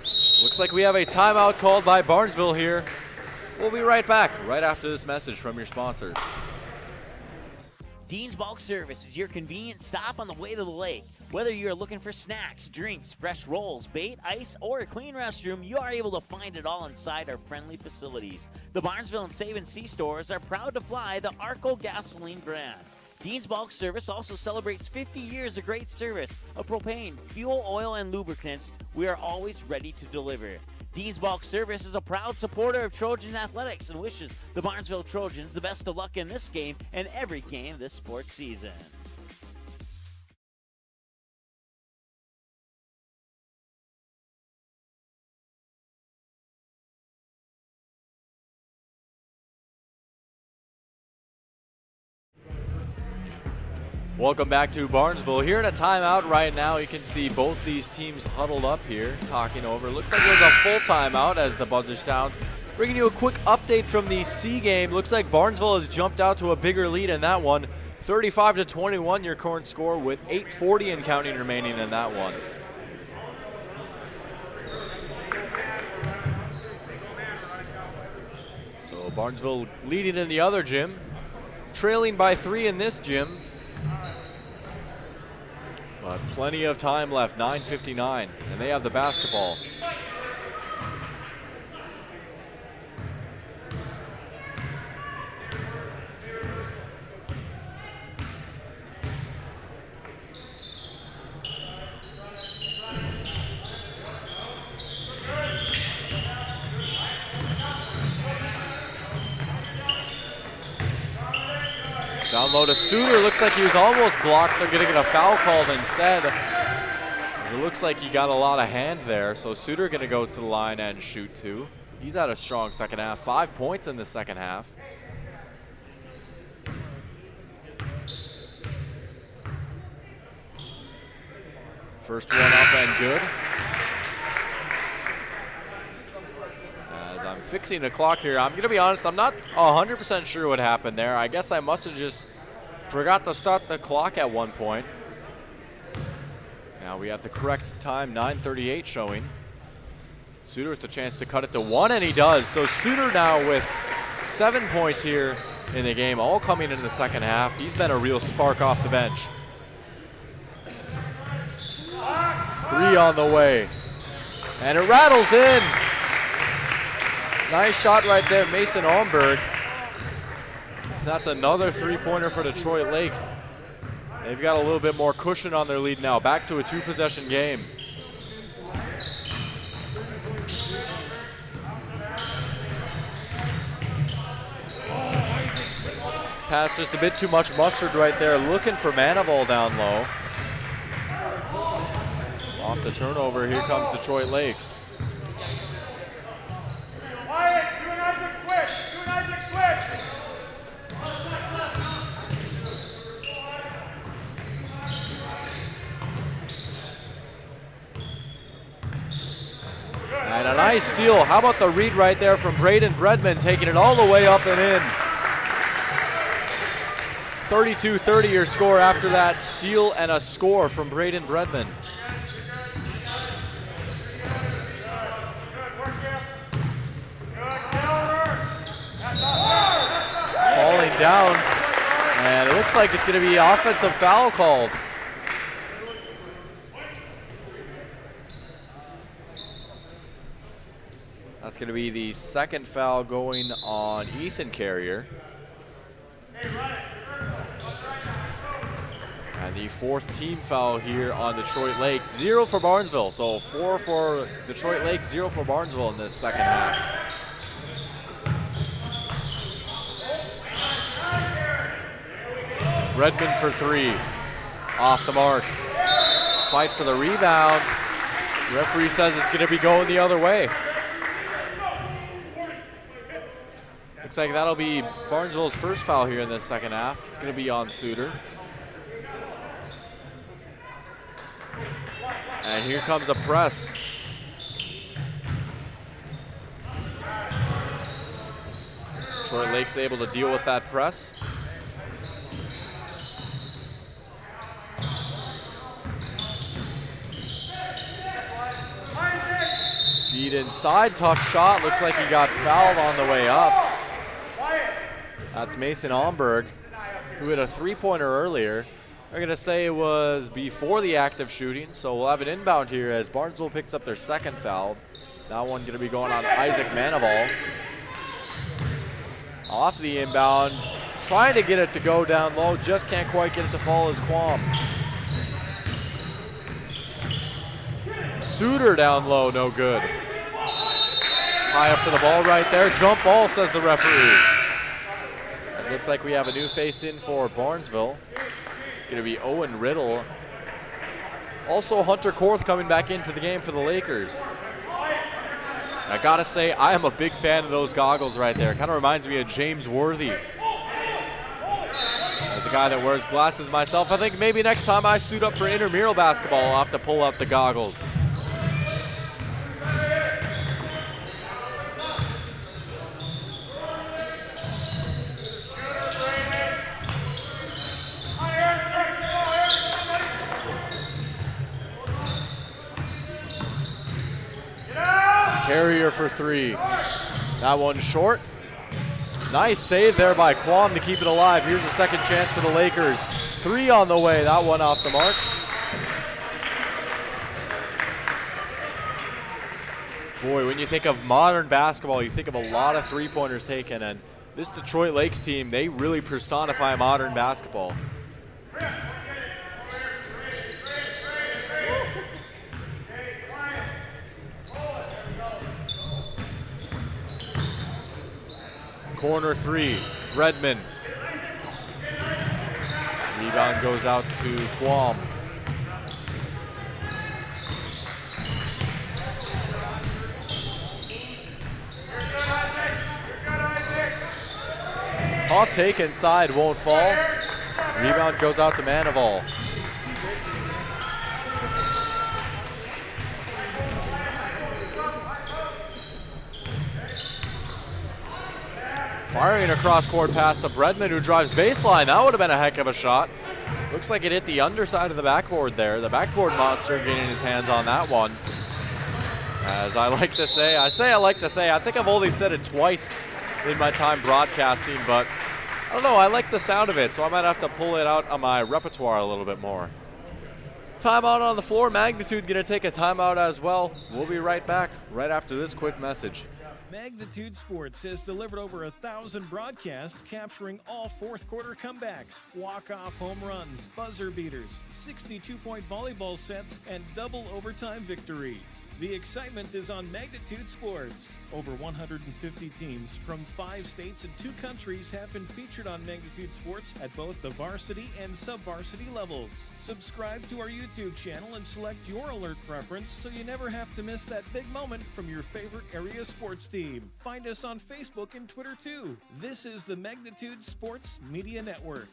Looks like we have a timeout called by Barnesville here. We'll be right back right after this message from your sponsors.
Dean's Bulk Service is your convenient stop on the way to the lake. Whether you're looking for snacks, drinks, fresh rolls, bait, ice, or a clean restroom, you are able to find it all inside our friendly facilities. The Barnesville and Save and Sea stores are proud to fly the Arco gasoline brand. Dean's Bulk Service also celebrates 50 years of great service of propane, fuel, oil, and lubricants. We are always ready to deliver. Dean's Bulk Service is a proud supporter of Trojan Athletics and wishes the Barnesville Trojans the best of luck in this game and every game this sports season.
Welcome back to Barnesville. Here in a timeout right now, you can see both these teams huddled up here, talking over. Looks like there's a full timeout as the buzzer sounds. Bringing you a quick update from the C game. Looks like Barnesville has jumped out to a bigger lead in that one. 35-21 your current score with 8:40 and counting remaining in that one. So Barnesville leading in the other gym, trailing by 3 in this gym. But plenty of time left, 9:59, and they have the basketball. Down low to Suter. Looks like he was almost blocked. They're going to get a foul called instead. It looks like he got a lot of hand there. So Suter going to go to the line and shoot 2. He's had a strong second half. 5 points in the second half. First one up and good. As I'm fixing the clock here, I'm going to be honest, I'm not 100% sure what happened there. I guess I must have just forgot to start the clock at one point. Now we have the correct time, 9:38 showing. Suter with the chance to cut it to 1, and he does. So Suter now with 7 points here in the game, all coming in the second half. He's been a real spark off the bench. 3 on the way. And it rattles in. Nice shot right there, Mason Almberg. That's another 3-pointer for Detroit Lakes. They've got a little bit more cushion on their lead now. Back to a 2-possession game. Pass just a bit too much mustard right there. Looking for Manival down low. Off the turnover, here comes Detroit Lakes. And a nice steal. How about the read right there from Braden Bredman, taking it all the way up and in. 32-30 your score after that steal and a score from Braden Bredman. Falling down, and it looks like it's going to be offensive foul called. That's going to be the second foul going on Ethan Carrier. And the 4th team foul here on Detroit Lakes. 0 for Barnesville, so 4 for Detroit Lakes, 0 for Barnesville in this second half. Redmond for 3, off the mark. Fight for the rebound. The referee says it's going to be going the other way. Looks like that'll be Barnesville's first foul here in the second half. It's going to be on Suter. And here comes a press. Detroit Lakes able to deal with that press. Feed inside, tough shot. Looks like he got fouled on the way up. That's Mason Almberg, who hit a 3-pointer earlier. They're going to say it was before the act of shooting, so we'll have an inbound here as Barnesville picks up their second foul. That one going to be going on Isaac Manival. Off the inbound, trying to get it to go down low, just can't quite get it to fall as Quam. Suter down low, no good. Tie up for the ball right there, jump ball, says the referee. As it looks like we have a new face in for Barnesville. Going to be Owen Riddle. Also Hunter Korth coming back into the game for the Lakers. And I gotta say, I am a big fan of those goggles right there. Kind of reminds me of James Worthy. As a guy that wears glasses myself. I think maybe next time I suit up for intramural basketball, I'll have to pull out the goggles. Carrier for three. That one short. Nice save there by Quam to keep it alive. Here's a second chance for the Lakers. Three on the way. That one off the mark. Boy, when you think of modern basketball, you think of a lot of three-pointers taken, and this Detroit Lakes team, they really personify modern basketball. Corner three, Redmond. Rebound goes out to Quam. Tough take inside, won't fall. Rebound goes out to Manival. Firing across court pass to Bredman, who drives baseline. That would have been a heck of a shot. Looks like it hit the underside of the backboard there. The backboard monster getting his hands on that one. As I like to say, I think I've only said it twice in my time broadcasting, but I don't know, I like the sound of it, so I might have to pull it out on my repertoire a little bit more. Timeout on the floor. Magnitude gonna take a timeout as well. We'll be right back right after this quick message.
Magnitude Sports has delivered over 1,000 broadcasts capturing all fourth quarter comebacks, walk-off home runs, buzzer beaters, 62-point volleyball sets, and double overtime victories. The excitement is on Magnitude Sports. Over 150 teams from 5 states and 2 countries have been featured on Magnitude Sports at both the varsity and sub-varsity levels. Subscribe to our YouTube channel and select your alert preference so you never have to miss that big moment from your favorite area sports team. Find us on Facebook and Twitter too. This is the Magnitude Sports Media Network.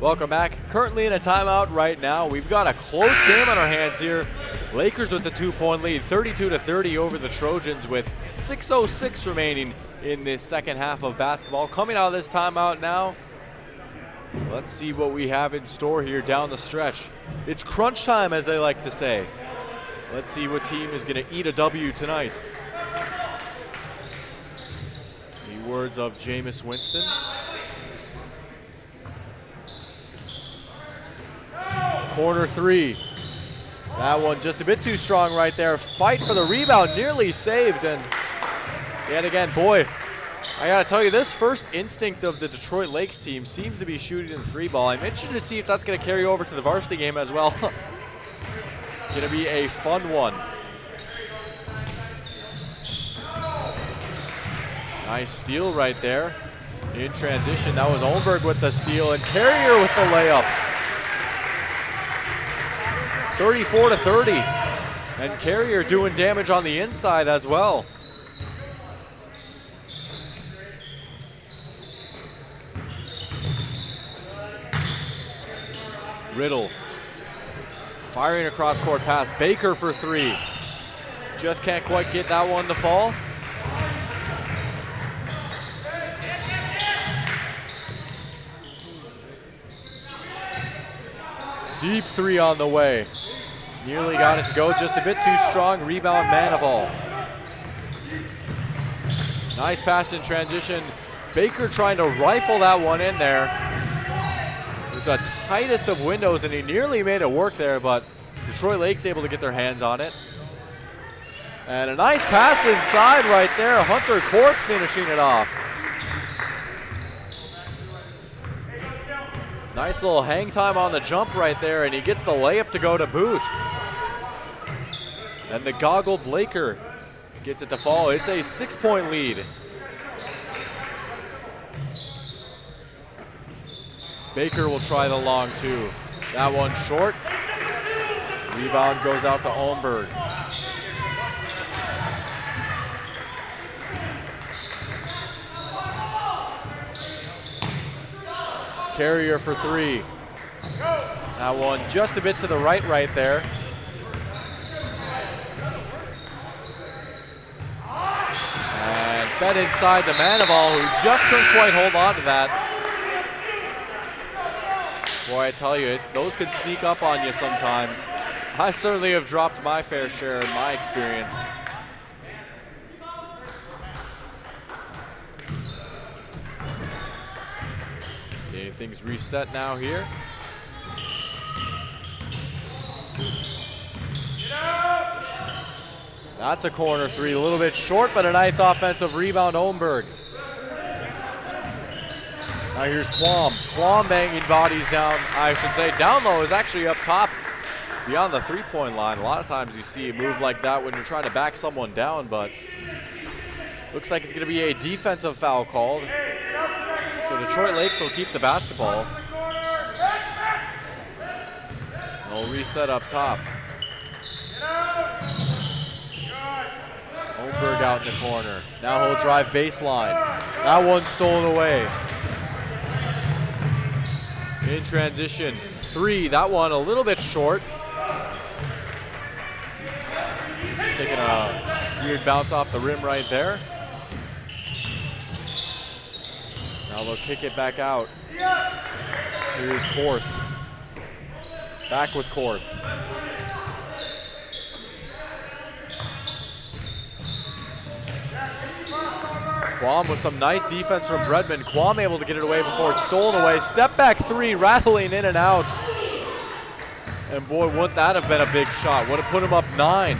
Welcome back. Currently in a timeout right now. We've got a close game on our hands here. Lakers with the 2-point lead, 32-30 over the Trojans with 6:06 remaining in this second half of basketball. Coming out of this timeout now, let's see what we have in store here down the stretch. It's crunch time, as they like to say. Let's see what team is going to eat a W tonight. The words of Jameis Winston. Corner three. That one just a bit too strong right there. Fight for the rebound, nearly saved. And yet again, boy, I gotta tell you, this first instinct of the Detroit Lakes team seems to be shooting the 3-ball. I'm interested to see if that's gonna carry over to the varsity game as well. Gonna be a fun one. Nice steal right there. In transition, that was Olmberg with the steal and Carrier with the layup. 34-30, and Carrier doing damage on the inside as well. Riddle firing across court pass. Baker for three. Just can't quite get that one to fall. Deep three on the way. Nearly got it to go, just a bit too strong. Rebound, Manival. Nice pass in transition. Baker trying to rifle that one in there. It was the tightest of windows, and he nearly made it work there, but Detroit Lakes able to get their hands on it. And a nice pass inside right there. Hunter Korth finishing it off. Nice little hang time on the jump right there, and he gets the layup to go to boot. And the goggled Laker gets it to fall. It's a 6-point lead. Baker will try the long two. That one short. Rebound goes out to Olmberg. Carrier for three. That one just a bit to the right there. And fed inside the Manival, who just couldn't quite hold on to that. Boy, I tell you, those could sneak up on you sometimes. I certainly have dropped my fair share in my experience. Getting things reset now here. That's a corner three, a little bit short, but a nice offensive rebound, Ohnberg. Now here's Quam. Quam banging bodies down, I should say. Down low is actually up top beyond the three-point line. A lot of times you see a move like that when you're trying to back someone down, but looks like it's going to be a defensive foul called. So Detroit Lakes will keep the basketball. They'll reset up top. Ohnberg out in the corner. Now he'll drive baseline. That one's stolen away. In transition, three. That one a little bit short. Taking a weird bounce off the rim right there. Now they'll kick it back out. Here's Korth. Back with Korth. Quam with some nice defense from Bredman. Quam able to get it away before it's stolen away. Step back three, rattling in and out. And boy, wouldn't that have been a big shot. Would have put him up 9.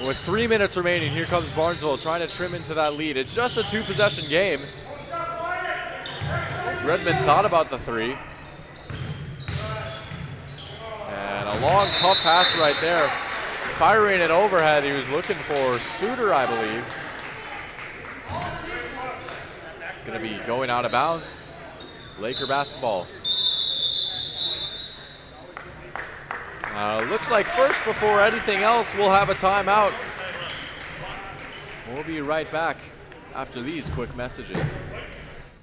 With 3 minutes remaining, here comes Barnesville trying to trim into that lead. It's just a 2-possession game. Bredman thought about the three. And a long, tough pass right there. Firing it overhead. He was looking for Suter, I believe. Going to be going out of bounds. Laker basketball. Looks like first, before anything else, we'll have a timeout. We'll be right back after these quick messages.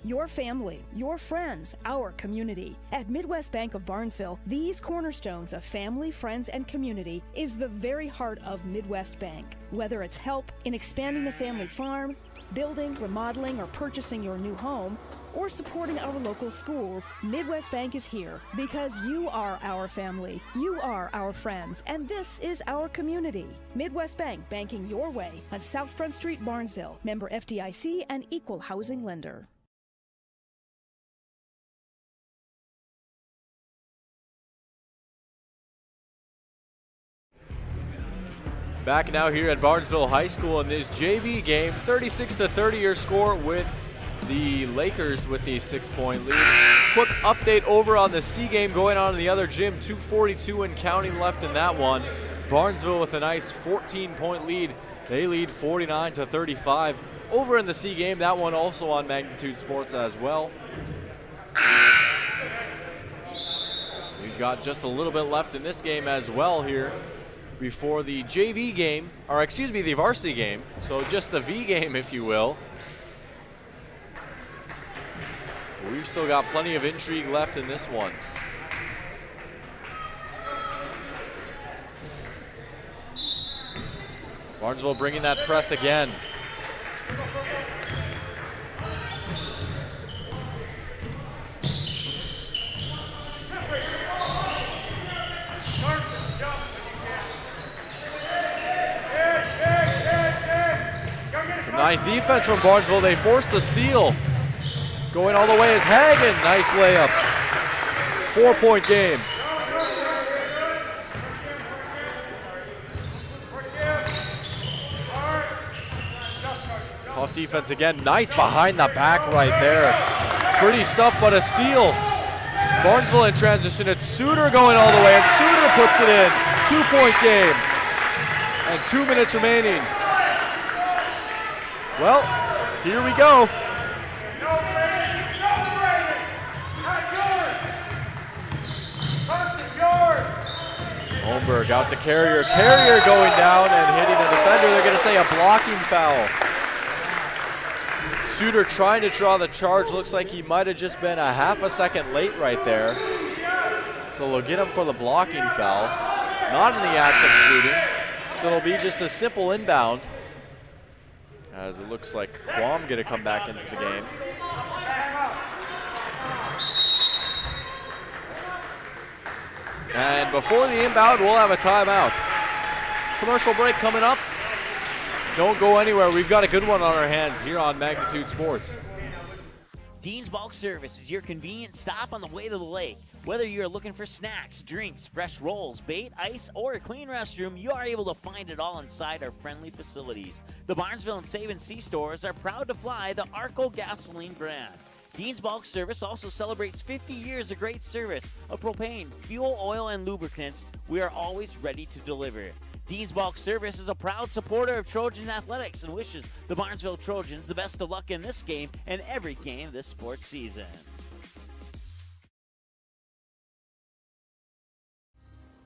Your family, your friends, our community. At Midwest Bank of Barnesville, these cornerstones of family, friends, and community is the very heart of Midwest Bank. Whether it's help in expanding the family farm, building, remodeling, or purchasing your new home, or supporting our local schools, Midwest Bank is here because you are our family, you are our friends, and this is our community. Midwest Bank, banking your way on South Front Street, Barnesville. Member FDIC and equal housing lender.
Back now here at Barnesville High School in this JV game, 36-30 your score with the Lakers with the 6-point lead. Quick update over on the C game going on in the other gym, 2:42 and counting left in that one. Barnesville with a nice 14-point lead. They lead 49-35. Over in the C game, that one also on Magnitude Sports as well. We've got just a little bit left in this game as well here before the JV game, or excuse me, the varsity game. So just the V game, if you will. We've still got plenty of intrigue left in this one. Barnesville bringing that press again. Nice defense from Barnesville. They forced the steal. Going all the way is Hagen. Nice layup. 4-point game. Tough defense again. Nice behind the back right there. Pretty stuff, but a steal. Barnesville in transition. It's Suter going all the way, and Suter puts it in. 2-point game. And 2 minutes remaining. Well, here we go. Ohnberg out to Carrier. Carrier going down and hitting the defender. They're going to say a blocking foul. Suter trying to draw the charge. Looks like he might have just been a half a second late right there. So they'll get him for the blocking foul. Not in the act of shooting. So it'll be just a simple inbound. As it looks like Quam going to come back into the game. And before the inbound, we'll have a timeout. Commercial break coming up. Don't go anywhere. We've got a good one on our hands here on Magnitude Sports.
Dean's Bulk Service is your convenient stop on the way to the lake. Whether you're looking for snacks, drinks, fresh rolls, bait, ice, or a clean restroom, you are able to find it all inside our friendly facilities. The Barnesville and Save & See stores are proud to fly the Arco gasoline brand. Dean's Bulk Service also celebrates 50 years of great service of propane, fuel, oil, and lubricants. We are always ready to deliver. Dean's Bulk Service is a proud supporter of Trojan athletics and wishes the Barnesville Trojans the best of luck in this game and every game this sports season.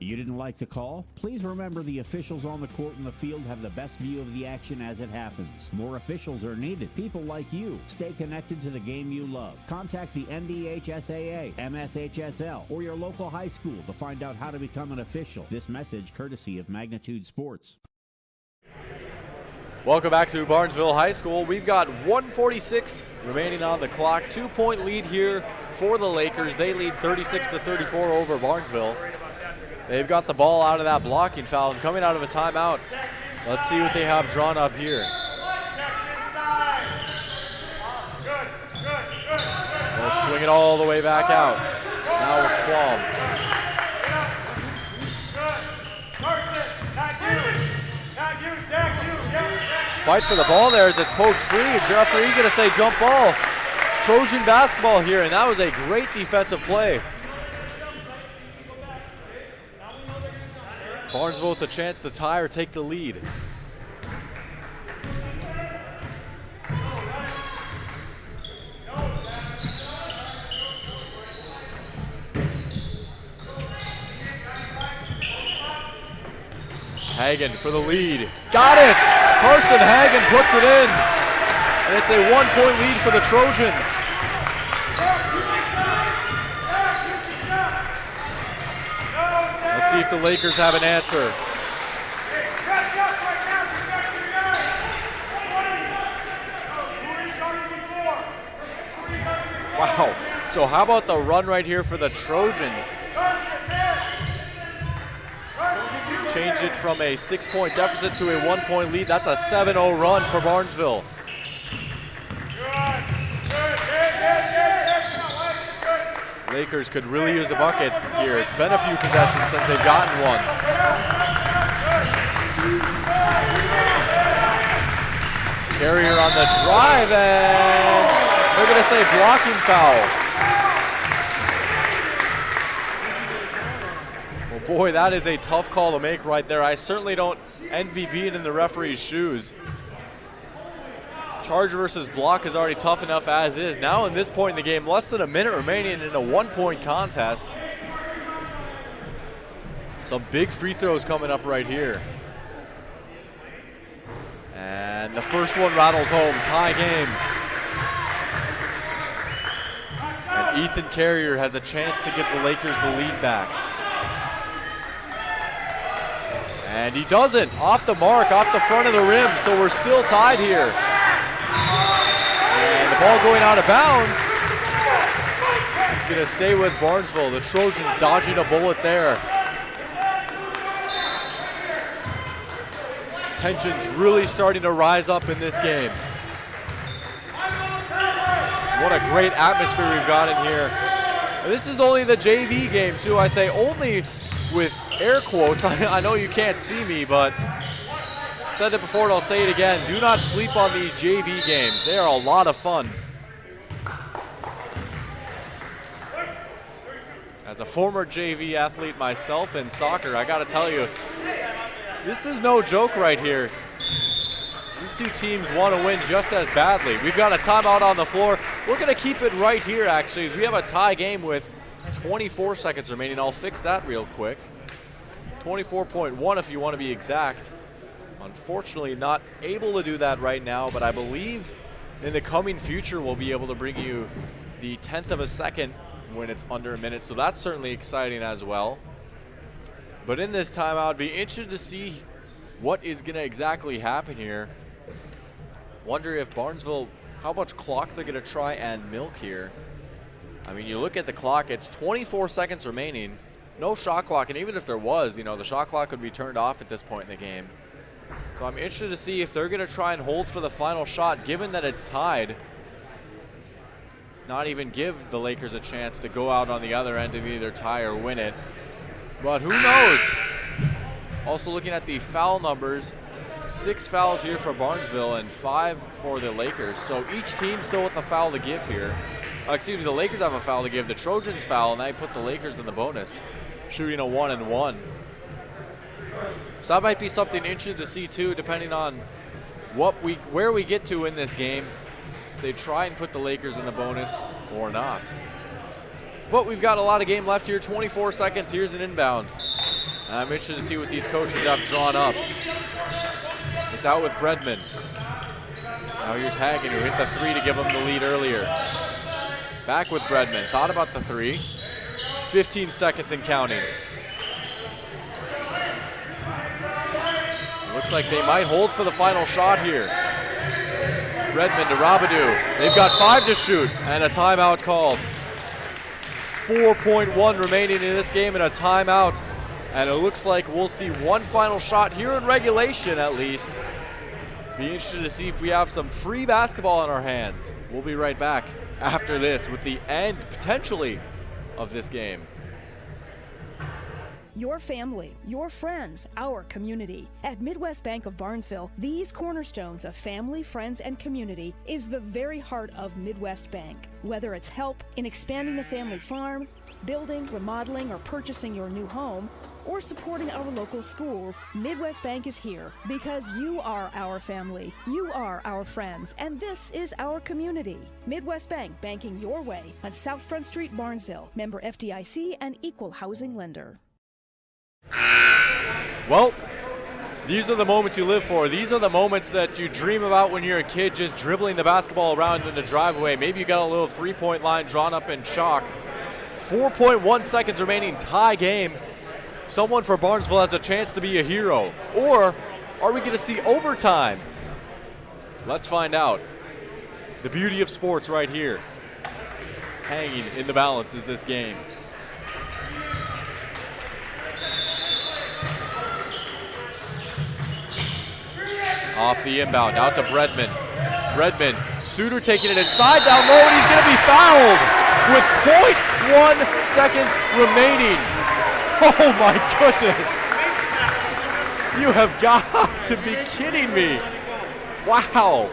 You didn't like the call? Please remember the officials on the court and the field have the best view of the action as it happens. More officials are needed. People like you. Stay connected to the game you love. Contact the NDHSAA, MSHSL, or your local high school to find out how to become an official. This message courtesy of Magnitude Sports.
Welcome back to Barnesville High School. We've got 1:46 remaining on the clock. 2-point lead here for the Lakers. They lead 36-34 over Barnesville. They've got the ball out of that blocking foul and coming out of a timeout. Let's see what they have drawn up here. They'll swing it all the way back out. Now with Quam. Fight for the ball there as it's poked free. Jeffrey going to say jump ball. Trojan basketball here, and that was a great defensive play. Barnesville with a chance to tie or take the lead. Hagen for the lead. Got it! Carson Hagen puts it in. And it's a 1-point lead for the Trojans. Let's see if the Lakers have an answer. Wow. So how about the run right here for the Trojans? Changed it from a 6-point deficit to a 1-point lead. That's a 7-0 run for Barnesville. Lakers could really use a bucket here. It's been a few possessions since they've gotten one. Carrier on the drive, and they're going to say blocking foul. Well, boy, that is a tough call to make right there. I certainly don't envy being in the referee's shoes. Charge versus block is already tough enough as is. Now in this point in the game, less than a minute remaining in a 1-point contest. Some big free throws coming up right here. And the first one rattles home, tie game. And Ethan Carrier has a chance to give the Lakers the lead back. And he doesn't, off the mark, off the front of the rim, so we're still tied here. And the ball going out of bounds. It's going to stay with Barnesville. The Trojans dodging a bullet there. Tensions really starting to rise up in this game. What a great atmosphere we've got in here. And this is only the JV game too. I say only with air quotes. I know you can't see me, but I said it before and I'll say it again. Do not sleep on these JV games. They are a lot of fun. As a former JV athlete myself in soccer, I gotta tell you, this is no joke right here. These two teams want to win just as badly. We've got a timeout on the floor. We're going to keep it right here, actually, as we have a tie game with 24 seconds remaining. I'll fix that real quick. 24.1 if you want to be exact. Unfortunately, not able to do that right now, but I believe in the coming future, we'll be able to bring you the 10th of a second when it's under a minute, so that's certainly exciting as well. But in this timeout, I'd be interested to see what is going to exactly happen here. Wonder if Barnesville, how much clock they're going to try and milk here. I mean, you look at the clock, it's 24 seconds remaining. No shot clock, and even if there was, you know, the shot clock could be turned off at this point in the game. So I'm interested to see if they're going to try and hold for the final shot, given that it's tied. Not even give the Lakers a chance to go out on the other end and either tie or win it. But who knows? Also looking at the foul numbers, 6 fouls here for Barnesville and 5 for the Lakers. So each team still with a foul to give here. Excuse me, the Lakers have a foul to give. The Trojans foul, and I put the Lakers in the bonus, shooting a 1-and-1. So that might be something interesting to see too, depending on where we get to in this game. They try and put the Lakers in the bonus or not. But we've got a lot of game left here, 24 seconds. Here's an inbound. And I'm interested to see what these coaches have drawn up. It's out with Bredman. Now here's Hagen, who hit the 3 to give him the lead earlier. Back with Bredman, thought about the 3. 15 seconds and counting. Looks like they might hold for the final shot here. Redmond to Rabadou. They've got 5 to shoot and a timeout called. 4.1 remaining in this game and a timeout. And it looks like we'll see one final shot here in regulation at least. Be interested to see if we have some free basketball in our hands. We'll be right back after this with the end, potentially, of this game.
Your family, your friends, our community. At Midwest Bank of Barnesville, these cornerstones of family, friends, and community is the very heart of Midwest Bank. Whether it's help in expanding the family farm, building, remodeling, or purchasing your new home, or supporting our local schools, Midwest Bank is here because you are our family, you are our friends, and this is our community. Midwest Bank, banking your way on South Front Street, Barnesville. Member FDIC and equal housing lender.
Well, these are the moments you live for. These are the moments that you dream about when you're a kid, just dribbling the basketball around in the driveway. Maybe you got a little three-point line drawn up in chalk. 4.1 seconds remaining, tie game. Someone for Barnesville has a chance to be a hero. Or are we going to see overtime? Let's find out. The beauty of sports right here. Hanging in the balance is this game. Off the inbound, out to Bredman. Bredman, Suter taking it inside, down low, and he's going to be fouled with 0.1 seconds remaining. Oh my goodness. You have got to be kidding me. Wow.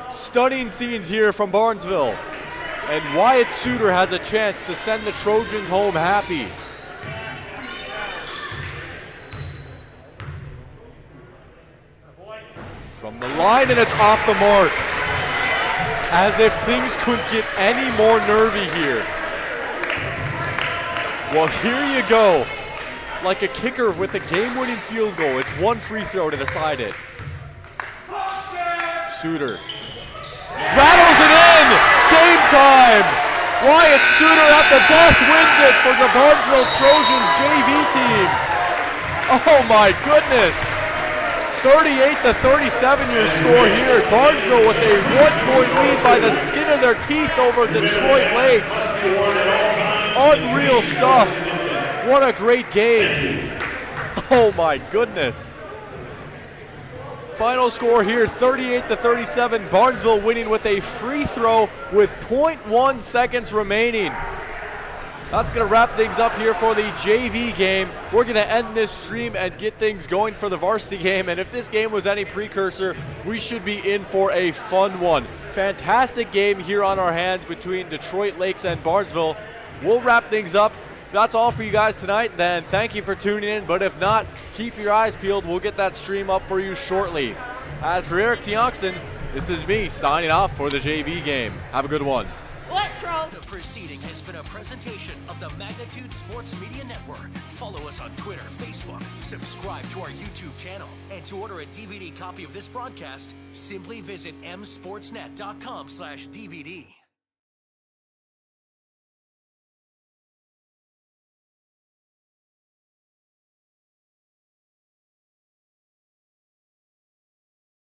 Stunning scenes here from Barnesville. And Wyatt Suter has a chance to send the Trojans home happy. From the line, and it's off the mark. As if things couldn't get any more nervy here. Well, here you go. Like a kicker with a game-winning field goal. It's one free throw to decide it. Suter rattles it in. Game time. Wyatt Suter at the death wins it for the Barnesville Trojans JV team. Oh my goodness. 38-37 your score here. Barnesville with a 1-point lead by the skin of their teeth over Detroit Lakes. Unreal stuff. What a great game. Oh my goodness. Final score here, 38-37. Barnesville winning with a free throw with 0.1 seconds remaining. That's going to wrap things up here for the JV game. We're going to end this stream and get things going for the varsity game. And if this game was any precursor, we should be in for a fun one. Fantastic game here on our hands between Detroit Lakes and Barnesville. We'll wrap things up. That's all for you guys tonight. Then thank you for tuning in. But if not, keep your eyes peeled. We'll get that stream up for you shortly. As for Eric T. Oxton, this is me signing off for the JV game. Have a good one.
What, Crow?
The proceeding has been a presentation of the Magnitude Sports Media Network. Follow us on Twitter, Facebook, subscribe to our YouTube channel, and to order a DVD copy of this broadcast, simply visit msportsnet.com/DVD.